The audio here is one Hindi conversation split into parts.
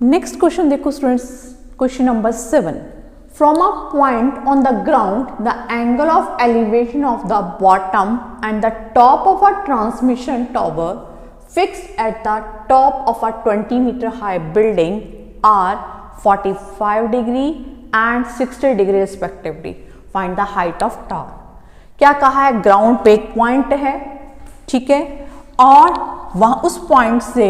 नेक्स्ट क्वेश्चन देखो students, question number 7. From a point on the ground, the angle of elevation of the bottom and the top of a transmission tower fixed at the top of a 20-meter high building are 45 degree and 60 degree respectively. Find the height of tower. क्या कहा है, ग्राउंड पे एक पॉइंट है, ठीक है, और वहां उस पॉइंट से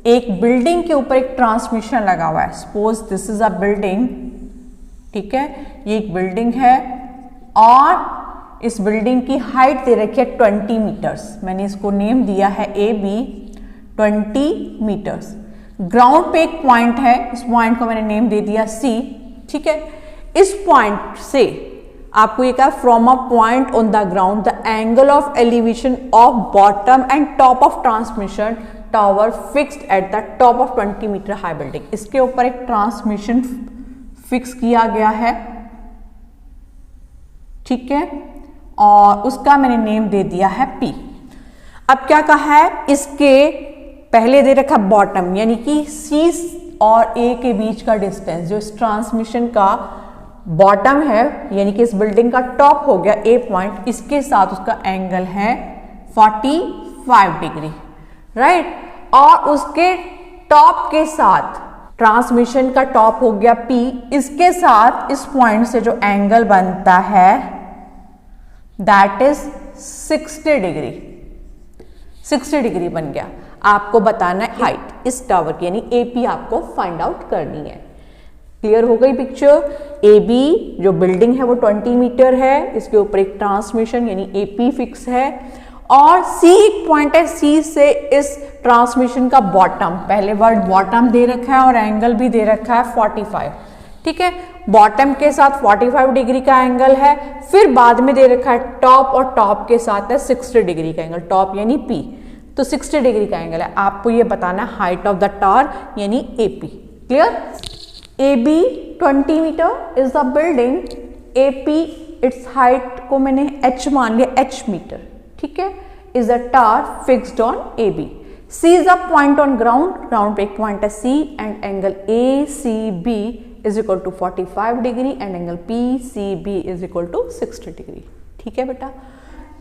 एक बिल्डिंग के ऊपर एक ट्रांसमिशन लगा हुआ है. Suppose this is a building, ठीक है, ये एक बिल्डिंग है और इस बिल्डिंग की हाइट दे रखी है 20 मीटर्स. मैंने इसको नेम दिया है AB 20 मीटर्स. ग्राउंड पे एक पॉइंट है, इस पॉइंट को मैंने नेम दे दिया C, ठीक है. इस पॉइंट से आपको ये कहा, from a point on the ground the angle of elevation of bottom and top of transmission tower fixed at the top of 20 metre high building. इसके ऊपर एक ट्रांसमिशन फिक्स किया गया है, ठीक है, और उसका मैंने नेम दे दिया है P. अब क्या कहा है, इसके पहले दे रखा बॉटम, यानी कि C और A के बीच का डिस्टेंस, जो इस ट्रांसमिशन का बॉटम है, यानी कि इस बिल्डिंग का टॉप हो गया A पॉइंट, इसके साथ उसका एंगल है 45 डिग्री, राइट. और उसके टॉप के साथ ट्रांसमिशन का टॉप हो गया P, इसके साथ इस पॉइंट से जो एंगल बनता है दैट इज 60 डिग्री. 60 डिग्री बन गया. आपको बताना है हाइट इस टावर की, यानी AP आपको फाइंड आउट करनी है. क्लियर हो गई पिक्चर. AB जो बिल्डिंग है वो 20 मीटर है, इसके ऊपर एक ट्रांसमिशन यानी AP फिक्स है, और C एक पॉइंट है, C से इस ट्रांसमिशन का बॉटम, पहले वर्ड बॉटम दे रखा है और एंगल भी दे रखा है 45, ठीक है. बॉटम के साथ 45 डिग्री का एंगल है, फिर बाद में दे रखा है टॉप, और टॉप के साथ है 60 डिग्री का एंगल, टॉप यानी P, तो 60 डिग्री का एंगल है. आपको ये बताना है हाइट ऑफ द टावर यानी AP. Clear. AB 20 metre is the building, AP it's height को मैंने H मान लिया, H मीटर, ठीक है, is a tower fixed on AB. C is a point on ground, ground पे एक पॉइंट है C, and angle ACB is equal to 45 degree and angle PCB is equal to 60 degree. ठीक है बेटा.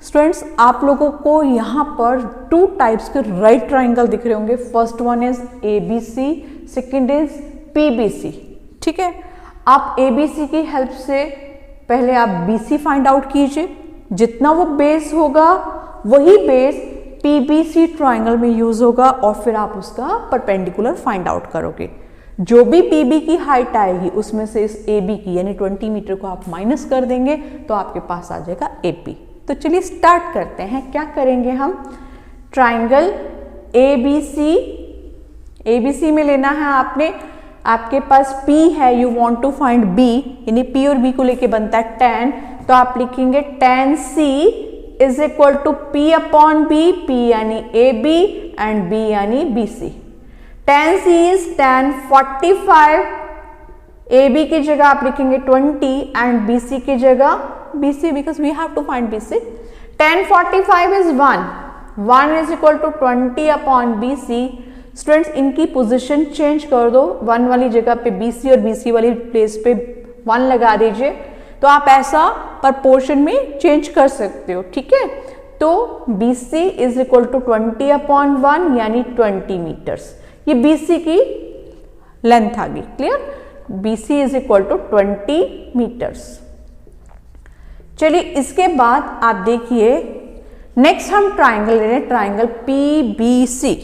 स्टूडेंट्स, आप लोगों को यहाँ पर 2 टाइप्स के राइट ट्राइंगल दिख रहे होंगे. First one is ABC, second is PBC, ठीक है. आप ABC की हेल्प से पहले आप BC फाइंड आउट कीजिए, जितना वो बेस होगा वही बेस PBC ट्राइंगल में यूज होगा, और फिर आप उसका परपेंडिकुलर फाइंड आउट करोगे. जो भी PB की हाइट आएगी उसमें से इस AB की यानी 20 मीटर को आप माइनस कर देंगे तो आपके पास आ जाएगा AP. तो चलिए स्टार्ट करते हैं. क्या करेंगे हम, ट्राइंगल ABC में लेना है आपने, आपके पास P है, you want to find B, यानी P और B को लेके बनता है tan, तो आप लिखेंगे tan C is equal to P upon B, P यानी AB एंड B यानी BC. tan C is tan 45, AB की जगह आप लिखेंगे 20 एंड BC की जगह BC, because we have to find BC. tan 45 is 1 is equal to 20 upon BC. Students, इनकी पोजीशन चेंज कर दो, 1 वाली जगह पे BC और BC वाली प्लेस पे 1 लगा दीजिए, तो आप ऐसा प्रपोर्शन में चेंज कर सकते हो, ठीक है. तो BC is equal to 20 upon 1 यानी 20 मीटर्स. ये BC की लेंथ आ गई. Clear. BC is equal to 20 metres. चलिए इसके बाद आप देखिए नेक्स्ट हम ट्राइंगल ले रहे हैं, ट्राइंगल PBC.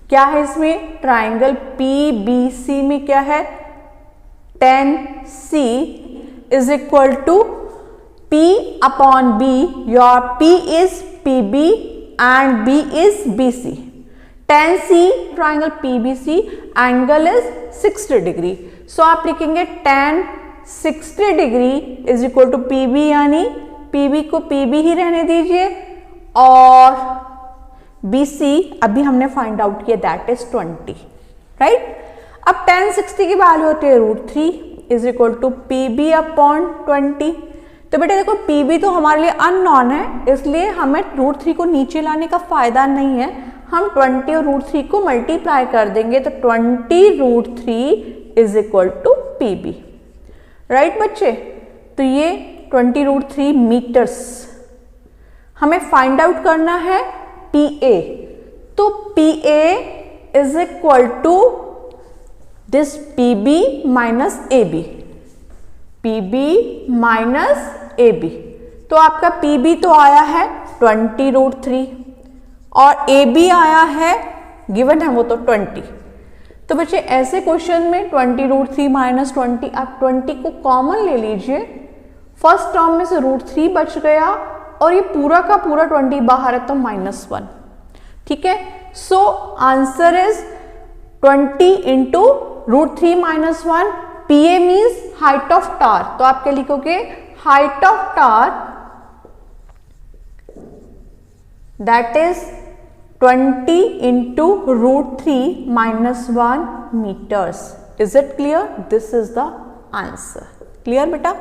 क्या है इसमें, ट्राइंगल PBC में क्या है, tan C is equal to P upon B. Your P is PB and B is BC. tan C triangle PBC angle is 60 degree. So आप लिखेंगे tan 60 degree is equal to PB, यानी PB को PB ही रहने दीजिए, और BC अभी हमने फाइंड आउट किया दैट इज 20, राइट. अब tan 60 की वैल्यू होती है √3 is equal to PB upon 20. तो बेटा देखो PB तो हमारे लिए अननोन है, इसलिए हमें √3 को नीचे लाने का फायदा नहीं है, हम 20 और √3 को मल्टीप्लाई कर देंगे तो 20√3 is equal to PB। Right बच्चे, तो ये 20√3 मीटर्स हमें फाइंड आउट करना है PA। तो PA is equal to this PB minus AB, PB minus AB। तो आपका PB तो आया है 20√3 और AB आया है, गिवन है वो तो 20। तो बच्चे ऐसे क्वेश्चन में 20√3 माइनस 20, आप 20 को कॉमन ले लीजिए, फर्स्ट टर्म में से √3 बच गया और ये पूरा का पूरा 20 बाहर है तो -1। ठीक है, so answer is 20 into √3 minus 1। PA means height of tower, तो आप क्या लिखोगे, height of tower that is 20 into √3 minus 1 meters। Is it clear? This is the answer. Clear बेटा?